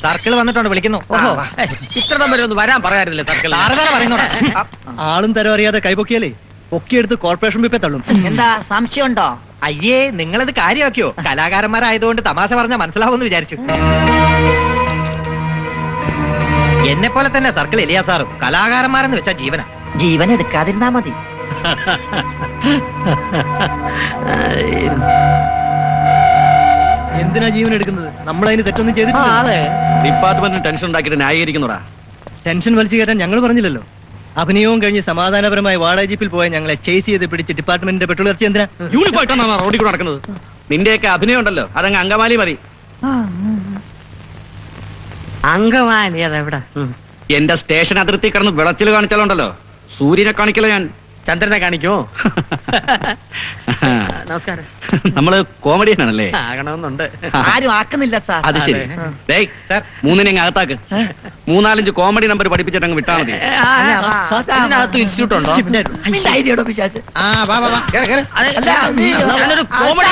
Circle വന്നിട്ടുണ്ട്, വിളിക്കുന്നു. ഓഹോ, ഇത്ര നമ്പർ ഒന്ന് വരാൻ പറയാറില്ലേ സർക്കിൾ? ആളും തരം അറിയാതെ കൈപൊക്കിയാലേ പൊക്കിയെടുത്ത് കോർപ്പറേഷൻ പിപ്പെ തള്ളും. എന്താ സംശയമുണ്ടോ? അയ്യേ, നിങ്ങളത് കാര്യമാക്കിയോ? കലാകാരന്മാരായതുകൊണ്ട് തമാശ പറഞ്ഞാൽ മനസ്സിലാവുമെന്ന് വിചാരിച്ചു. എന്നെ പോലെ തന്നെ സർക്കിൾ എലിയാ സാറും കലാകാരന്മാരെന്ന് വെച്ചാ ജീവന. ജീവൻ എടുക്കാതിരുന്നാ മതി. എന്തിനാ ജീവൻ എടുക്കുന്നത്? നമ്മളതിന് തെറ്റൊന്നും ചെയ്തിട്ടില്ല. ഡിപ്പാർട്ട്മെന്റിന് ടെൻഷൻ ഉണ്ടാക്കിയിട്ട് ന്യായീകരിക്കുന്നതാ. ടെൻഷൻ വലിച്ചു കയറ്റാൻ ഞങ്ങൾ പറഞ്ഞില്ലല്ലോ. അഭിനയവും കഴിഞ്ഞ് സമാധാനപരമായി വാടക ജീപ്പിൽ പോയ ഞങ്ങളെ ചേസ് ചെയ്ത് പിടിച്ച് ഡിപ്പാർട്ട്മെന്റിന്റെ പെട്രോൾ ഇറച്ചി എന്തിനാ? യൂണിഫോം ഇട്ടാണ് റോഡിൽ കൂടെ നടക്കുന്നത്. നിന്റെയൊക്കെ അഭിനയം ഉണ്ടല്ലോ, അതങ്ങ് അങ്കമാലി മതി. അങ്കമാലി അതെവിടെ? എന്റെ സ്റ്റേഷൻ അതിർത്തി കിടന്ന് വിളച്ചിൽ കാണിച്ചാലുണ്ടല്ലോ, സൂര്യനെ കാണിക്കല ഞാൻ, ചന്ദ്രനെ കാണിക്കോ? നമസ്കാരം. നമ്മള് കോമഡിയനാണല്ലേ? ആകണമെന്നുണ്ട്. ആരും ആക്കുന്നില്ല സാർ. അത് ശരി. ഡേയ് സാർ, മൂന്നിനെ അങ്ങ് അകത്താക്ക്. 3-4 കോമഡി നമ്പർ പഠിപ്പിച്ചിട്ട് അങ്ങ് വിട്ടാ മതി. ഇതിനകത്ത് ഇൻസ്റ്റിറ്റ്യൂട്ട് ഉണ്ടോ? ധൈര്യോടെ പിശാച്. ആ, വാ വാ വാ, കേറ് കേറ്. ഞാനൊരു കോമഡി